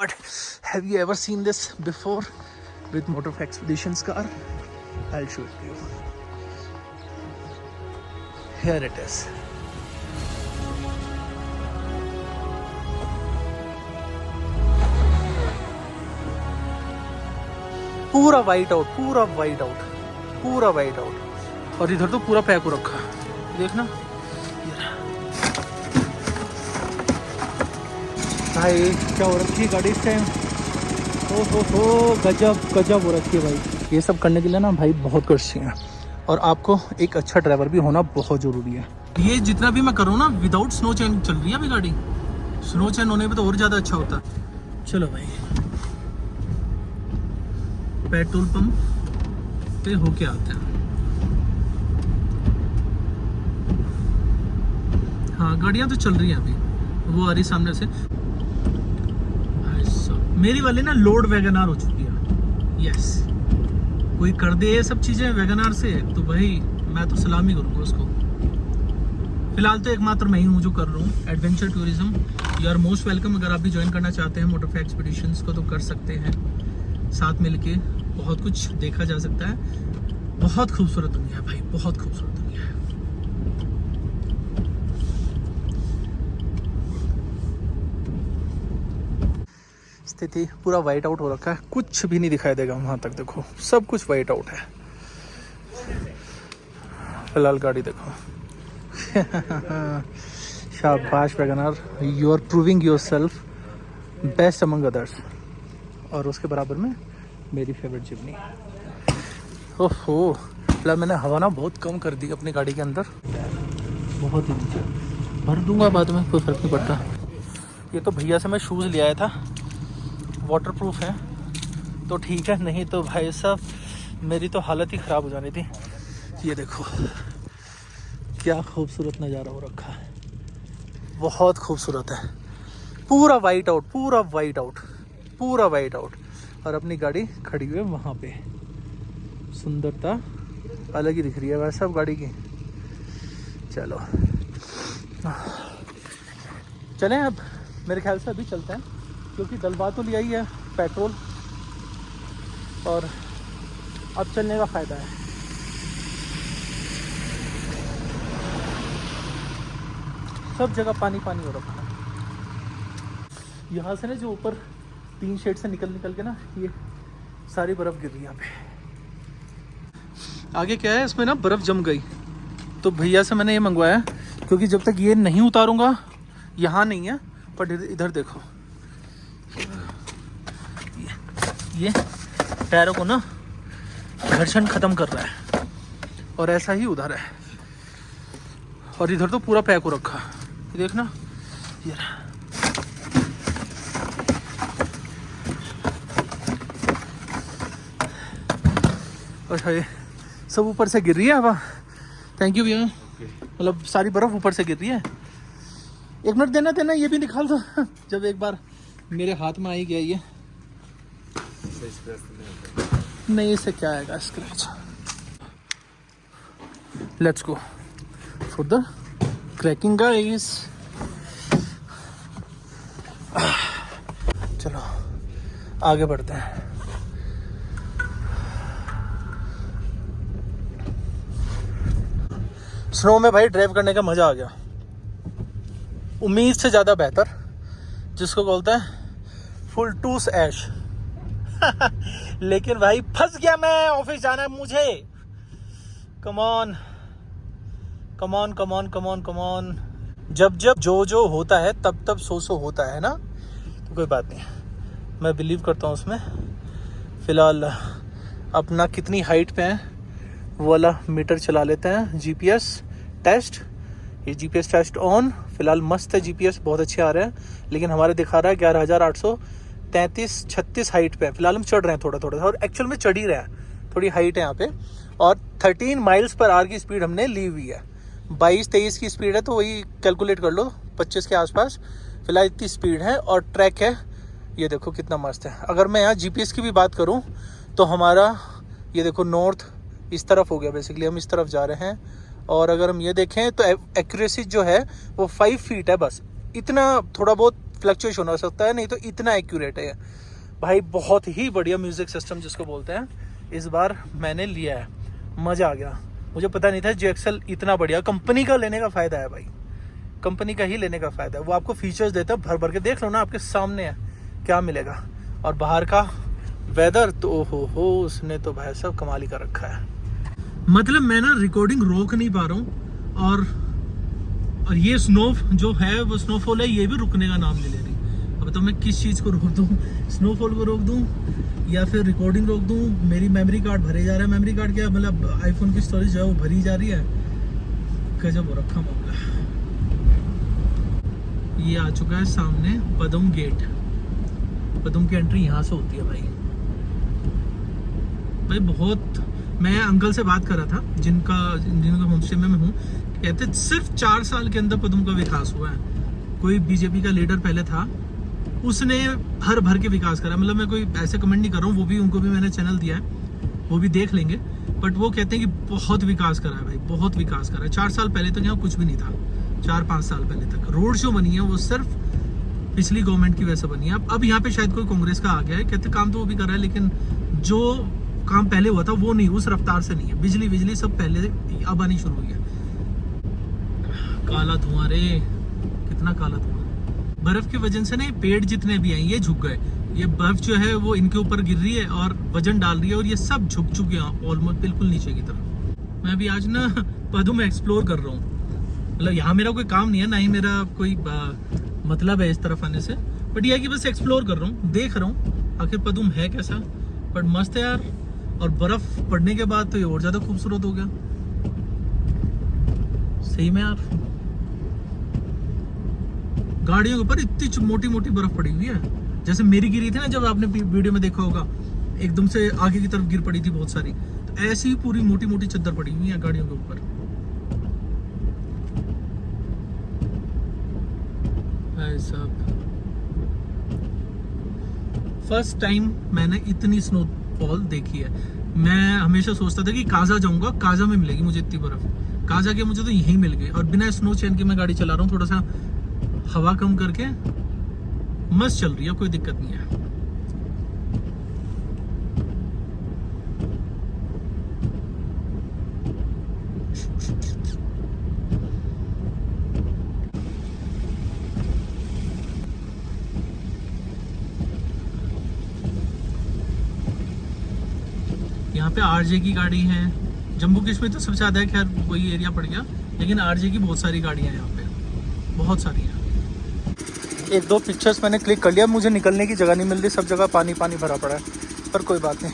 But have you ever seen this before with Motor Expeditions car? I'll show it to you. Here it is. पूरा white out, पूरा white out, पूरा white out. और इधर तो पूरा pack हो रखा है, देखना। भाई क्या हो रखी है गाड़ी इस टाइम। हो गजब गजब हो रखी है भाई। ये सब करने के लिए ना भाई बहुत कष्ट है, और आपको एक अच्छा ड्राइवर भी होना बहुत ज़रूरी है। ये जितना भी मैं करूँ ना, विदाउट स्नो चैन चल रही है अभी गाड़ी। स्नो चैन होने पे तो और ज़्यादा अच्छा होता। चलो भाई, पेट्रोल पंप पे होके आते हैं। हाँ, गाड़ियाँ तो चल रही हैं अभी, वो आ रही सामने से। मेरी वाली ना लोड वैगनार हो चुकी है। यस, कोई कर दे ये सब चीज़ें वैगनार से तो भाई मैं तो सलामी करूँगा उसको। फिलहाल तो एकमात्र मैं ही हूँ जो कर रहा हूँ adventure tourism. You are most welcome. अगर आप भी ज्वाइन करना चाहते हैं मोटर एक्सपीडिशंस को तो कर सकते हैं। साथ मिलके बहुत कुछ देखा जा सकता है। बहुत खूबसूरत दुनिया है भाई, बहुत खूबसूरत दुनिया है। स्थिति पूरा वाइट आउट हो रखा है, कुछ भी नहीं दिखाई देगा वहां तक। देखो सब कुछ वाइट आउट है। फिलहाल गाड़ी देखो। शाबाश WagonR, you are proving yourself best among others. और उसके बराबर में मेरी फेवरेट जिम्नी। ओहो, फिलहाल मैंने हवा ना बहुत कम कर दी अपनी गाड़ी के अंदर, बहुत ही नीचे। भर दूंगा बाद में, कोई फर्क नहीं पड़ता। ये तो भैया से मैं शूज़ ले आया था, वाटरप्रूफ है तो ठीक है, नहीं तो भाई साहब मेरी तो हालत ही ख़राब हो जानी थी। ये देखो क्या खूबसूरत नज़ारा हो रखा है, बहुत खूबसूरत है। पूरा वाइट आउट, पूरा वाइट आउट, पूरा वाइट आउट। और अपनी गाड़ी खड़ी हुई है वहाँ पे। सुंदरता अलग ही दिख रही है वैसे सब गाड़ी की। चलो चलें अब, मेरे ख्याल से अभी चलते हैं, क्योंकि डलवा तो लिया ही है पेट्रोल, और अब चलने का फ़ायदा है। सब जगह पानी पानी हो रखा है। यहाँ से ना जो ऊपर टीन शेड से निकल के ना ये सारी बर्फ़ गिर रही है यहाँ पे। आगे क्या है, इसमें ना बर्फ़ जम गई, तो भैया से मैंने ये मंगवाया, क्योंकि जब तक ये नहीं उतारूँगा, यहाँ नहीं है पर इधर देखो, ये टायरों को ना घर्षण ख़त्म कर रहा है, और ऐसा ही उधर है। और इधर तो पूरा पैक हो रखा है, ये देखना। ये और सब ऊपर से गिर रही है हवा। थैंक यू भैया। मतलब सारी बर्फ़ ऊपर से गिर रही है। एक मिनट देना, ये भी निकाल दो। जब एक बार मेरे हाथ में आई गया ये, नहीं इससे क्या आएगा scratch. Let's go for the cracking guys. चलो आगे बढ़ते हैं। स्नो में भाई ड्राइव करने का मज़ा आ गया, उम्मीद से ज़्यादा बेहतर, जिसको बोलते हैं फुल टूस ऐश। लेकिन भाई फंस गया मैं, ऑफिस जाना है मुझे। Come on come on come on come on come on. जब जब जो होता है तब तब सो होता है ना, तो कोई बात नहीं, मैं बिलीव करता हूँ उसमें। फ़िलहाल अपना कितनी हाइट पे है वो वाला मीटर चला लेते हैं। जीपीएस टेस्ट, ये जीपीएस टेस्ट ऑन। फ़िलहाल मस्त है, जीपीएस बहुत अच्छे आ रहे हैं, लेकिन हमारे दिखा रहा है 11,833-36 हाइट पे। फिलहाल हम चढ़ रहे हैं थोड़ा थोड़ा, और एक्चुअल में चढ़ ही रहे हैं, थोड़ी हाइट है यहाँ पे। और 13 माइल्स पर आवर की स्पीड हमने ली हुई है। 22-23 की स्पीड है, तो वही कैलकुलेट कर लो, 25 के आसपास फिलहाल इतनी स्पीड है। और ट्रैक है, ये देखो कितना मस्त है। अगर मैं यहाँ जीपीएस की भी बात करूँ तो हमारा ये देखो नॉर्थ इस तरफ हो गया, बेसिकली हम इस तरफ जा रहे हैं। और अगर हम ये देखें तो एक्यूरेसी जो है वो 5 फीट है, बस इतना थोड़ा बहुत फ्लक्चुएशन हो सकता है, नहीं तो इतना एक्यूरेट है भाई। बहुत ही बढ़िया म्यूज़िक सिस्टम जिसको बोलते हैं, इस बार मैंने लिया है, मज़ा आ गया। मुझे पता नहीं था JXL इतना बढ़िया। कंपनी का लेने का फ़ायदा है भाई, कंपनी का ही लेने का फ़ायदा है। वो आपको फीचर्स देता है भर भर के, देख लो ना आपके सामने है क्या मिलेगा। और बाहर का वेदर तो हो उसने तो भाई सब कमाल ही कर रखा है। मतलब मैं ना रिकॉर्डिंग रोक नहीं पा रहा हूँ, और ये स्नो जो है वो स्नोफॉल है, ये भी रुकने का नाम नहीं ले रही। अब तो मैं किस चीज़ को रोक दूँ, स्नोफॉल को रोक दूँ या फिर रिकॉर्डिंग रोक दूँ। मेरी मेमोरी कार्ड भरे जा रहा है, मेमोरी कार्ड क्या मतलब आईफोन की स्टोरेज जो है वो भरी जा रही है। गजब हो रखा मामला। ये आ चुका है सामने पदम गेट। पदम की एंट्री यहाँ से होती है भाई। बहुत, मैं अंकल से बात कर रहा था जिनका होम स्टे में मैं हूँ, कहते सिर्फ 4 साल के अंदर पदम का विकास हुआ है। कोई बीजेपी का लीडर पहले था, उसने हर भर के विकास करा। मतलब मैं कोई ऐसे कमेंट नहीं कर रहा हूँ, वो भी उनको भी मैंने चैनल दिया है, वो भी देख लेंगे। बट वो कहते हैं कि बहुत विकास करा है भाई, बहुत विकास करा है। 4 साल पहले तक यहाँ कुछ भी नहीं था। 4-5 साल पहले तक रोड शो बनी है वो सिर्फ पिछली गवर्नमेंट की वजह से बनी है। अब यहाँ पे शायद कोई कांग्रेस का आ गया है, कहते काम तो वो भी कर रहा है, लेकिन जो काम पहले हुआ था वो नहीं, उस रफ्तार से नहीं है। बिजली सब पहले अब आनी शुरू हुई है। काला धुआं रे, कितना काला धुआं। बर्फ की वजह से ना पेड़ जितने भी हैं ये झुक गए। ये बर्फ जो है वो इनके ऊपर गिर रही है और वजन डाल रही है, और ये सब झुक चुके हैं ऑलमोस्ट बिल्कुल नीचे की तरफ। मैं अभी आज ना पदम में एक्सप्लोर कर रहा हूँ। मतलब यहाँ मेरा कोई काम नहीं है, ना ही मेरा कोई मतलब है इस तरफ आने से, बट यह है कि बस एक्सप्लोर कर रहा हूँ, देख रहा हूँ आखिर पदम है कैसा। बट मस्त है यार, और बर्फ पड़ने के बाद तो ये और ज्यादा खूबसूरत हो गया सही में यार। गाड़ियों के ऊपर इतनी मोटी मोटी बर्फ पड़ी हुई है, जैसे मेरी गिरी थी ना, जब आपने वीडियो में देखा होगा, एकदम से आगे की तरफ गिर पड़ी थी बहुत सारी। तो ऐसी ही पूरी मोटी मोटी चद्दर पड़ी हुई है गाड़ियों के ऊपर। फर्स्ट टाइम मैंने इतनी स्नोफॉल देखी है। मैं हमेशा सोचता था कि काजा जाऊंगा, काजा में मिलेगी मुझे इतनी बर्फ। काजा के मुझे तो यहीं मिल गई, और बिना स्नो चैन के मैं गाड़ी चला रहा हूँ, थोड़ा सा हवा कम करके मस्त चल रही है, कोई दिक्कत नहीं है। यहाँ पे RJ की गाड़ी है। जम्मू कश्मीर तो सबसे ज़्यादा है, खैर वही एरिया पड़ गया, लेकिन RJ की बहुत सारी गाड़ियाँ हैं यहाँ पे, बहुत सारी हैं। 1-2 पिक्चर्स मैंने क्लिक कर लिया, मुझे निकलने की जगह नहीं मिल रही, सब जगह पानी पानी भरा पड़ा है, पर कोई बात नहीं,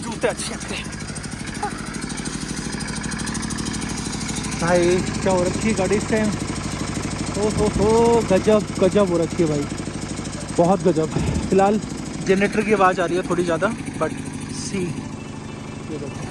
जूते अच्छे हैं भाई। क्या हो रखी है गाड़ी इस टाइम, ओ गजब गजब हो रखी है भाई, बहुत गजब। फिलहाल जनरेटर की आवाज़ आ रही है थोड़ी ज़्यादा, बट सी ये देखो।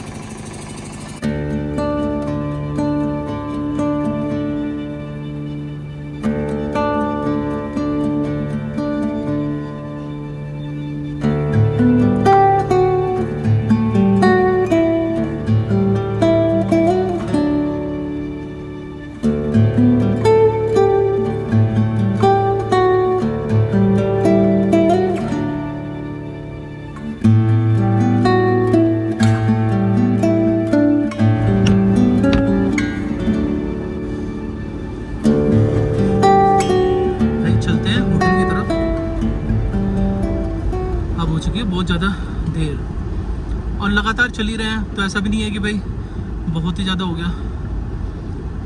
बहुत ज़्यादा देर और लगातार चल ही रहे हैं, तो ऐसा भी नहीं है कि भाई बहुत ही ज़्यादा हो गया।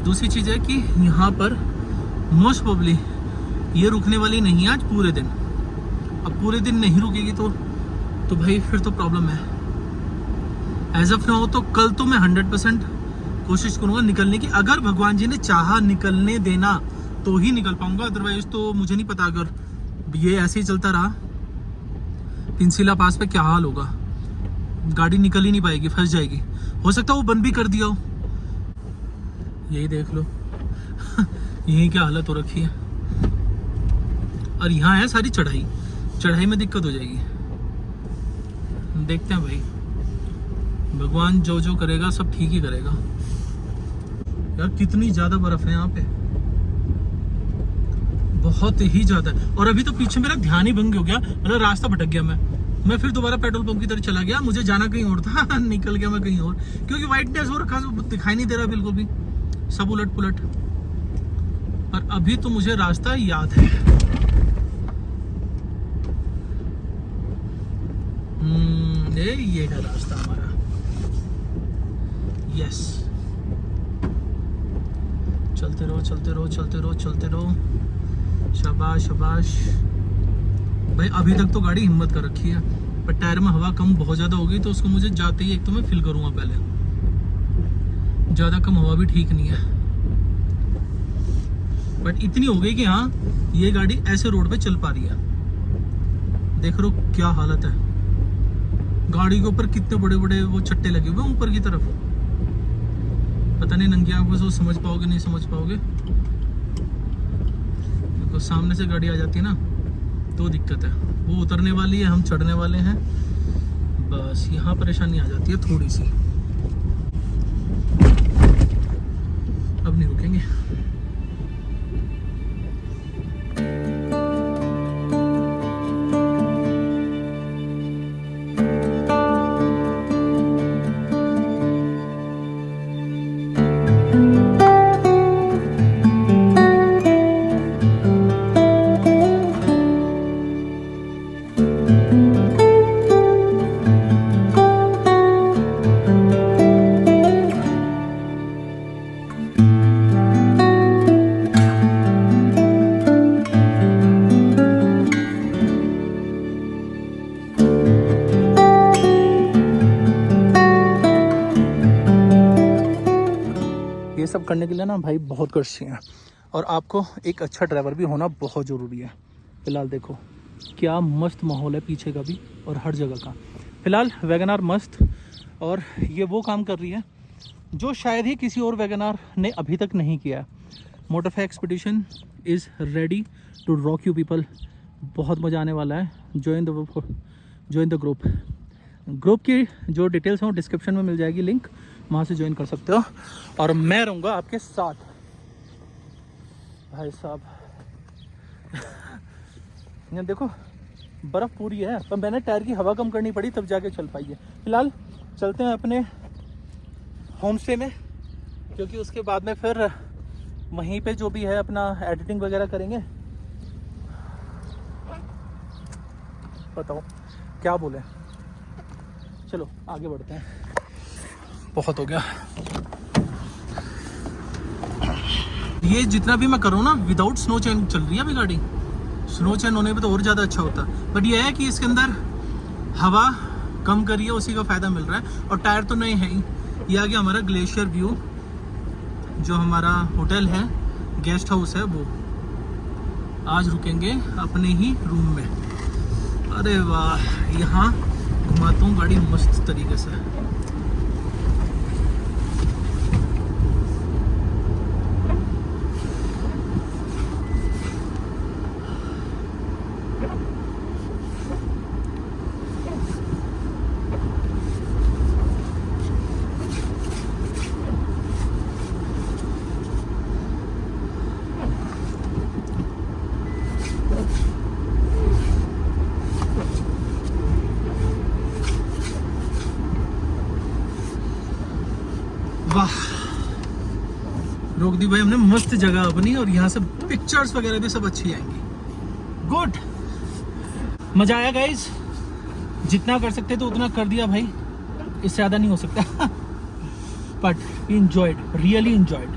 दूसरी चीज़ है कि यहाँ पर मोस्ट प्रोबेबली ये रुकने वाली नहीं है आज पूरे दिन। अब पूरे दिन नहीं रुकेगी तो भाई फिर तो प्रॉब्लम है। एज ऑफ नाउ तो कल तो मैं 100% कोशिश करूँगा निकलने की। अगर भगवान जी ने चाहा निकलने देना तो ही निकल पाऊँगा, अदरवाइज तो मुझे नहीं पता। अगर ये ऐसे ही चलता रहा पिंसिला पास पे क्या हाल होगा, गाड़ी निकल ही नहीं पाएगी, फंस जाएगी। हो सकता है वो बंद भी कर दिया हो, यही देख लो यही क्या हालत हो रखी है। और यहाँ है सारी चढ़ाई में दिक्कत हो जाएगी। देखते हैं भाई, भगवान जो करेगा सब ठीक ही करेगा। यार कितनी ज्यादा बर्फ है यहाँ पे, बहुत ही ज़्यादा। और अभी तो पीछे मेरा ध्यान ही भंग हो गया, मतलब रास्ता भटक गया मैं फिर दोबारा पेट्रोल पंप की तरफ चला गया, मुझे जाना कहीं और था निकल गया मैं कहीं और, क्योंकि वाइटनेस हो रखा, दिखाई नहीं दे रहा बिल्कुल भी, सब उलट पुलट। पर अभी तो मुझे रास्ता याद है। ये है रास्ता हमारा। यस, चलते रहो चलते रहो चलते रहो चलते रहो। शाबाश शाबाश भाई। अभी तक तो गाड़ी हिम्मत कर रखी है, पर टायर में हवा कम बहुत ज़्यादा हो गई, तो उसको मुझे जाते ही एक तो मैं फिल करूँगा पहले। ज़्यादा कम हवा भी ठीक नहीं है, बट इतनी हो गई कि हाँ ये गाड़ी ऐसे रोड पे चल पा रही है। देख लो क्या हालत है, गाड़ी के ऊपर कितने बड़े बड़े वो चट्टे लगे हुए ऊपर की तरफ। पता नहीं नंगी आंखों से समझ पाओगे नहीं समझ पाओगे। देखो सामने से गाड़ी आ जाती है ना तो दिक्कत है। वो उतरने वाली है, हम चढ़ने वाले हैं, बस यहाँ परेशानी आ जाती है थोड़ी सी। अब नहीं रुकेंगे। ये सब करने के लिए ना भाई बहुत कष्ट चाहिए, और आपको एक अच्छा ड्राइवर भी होना बहुत ज़रूरी है। फ़िलहाल देखो क्या मस्त माहौल है पीछे का भी और हर जगह का। फ़िलहाल वैगनआर मस्त, और ये वो काम कर रही है जो शायद ही किसी और वैगनआर ने अभी तक नहीं किया है। Motorfy expedition is ready to rock you people. बहुत मज़ा आने वाला है। ज्वाइन द ग्रुप की जो डिटेल्स हैं वो डिस्क्रिप्शन में मिल जाएगी, लिंक, वहाँ से ज्वाइन कर सकते हो। और मैं रहूँगा आपके साथ भाई साहब। यहाँ देखो बर्फ़ पूरी है, पर मैंने टायर की हवा कम करनी पड़ी तब जाके चल पाई है। फिलहाल चलते हैं अपने होम स्टे में, क्योंकि उसके बाद में फिर वहीं पे जो भी है अपना एडिटिंग वगैरह करेंगे। बताओ क्या बोले, चलो आगे बढ़ते हैं, बहुत हो गया। ये जितना भी मैं करूँ ना विदाउट स्नो चैन चल रही है अभी गाड़ी। स्नो चैन होने पे तो और ज़्यादा अच्छा होता, बट ये है कि इसके अंदर हवा कम करी है, उसी का फ़ायदा मिल रहा है। और टायर तो नए हैं ही। ये आ गया हमारा ग्लेशियर व्यू, जो हमारा होटल है, गेस्ट हाउस है, वो आज रुकेंगे अपने ही रूम में। अरे वाह, यहाँ घुमाता हूँ गाड़ी मस्त तरीके से। वाह, रोक दी भाई हमने मस्त जगह अपनी, और यहाँ से पिक्चर्स वगैरह भी सब अच्छी आएंगी। गुड, मजा आया गाइस। जितना कर सकते तो उतना कर दिया भाई, इससे ज़्यादा नहीं हो सकता। But enjoyed, really enjoyed.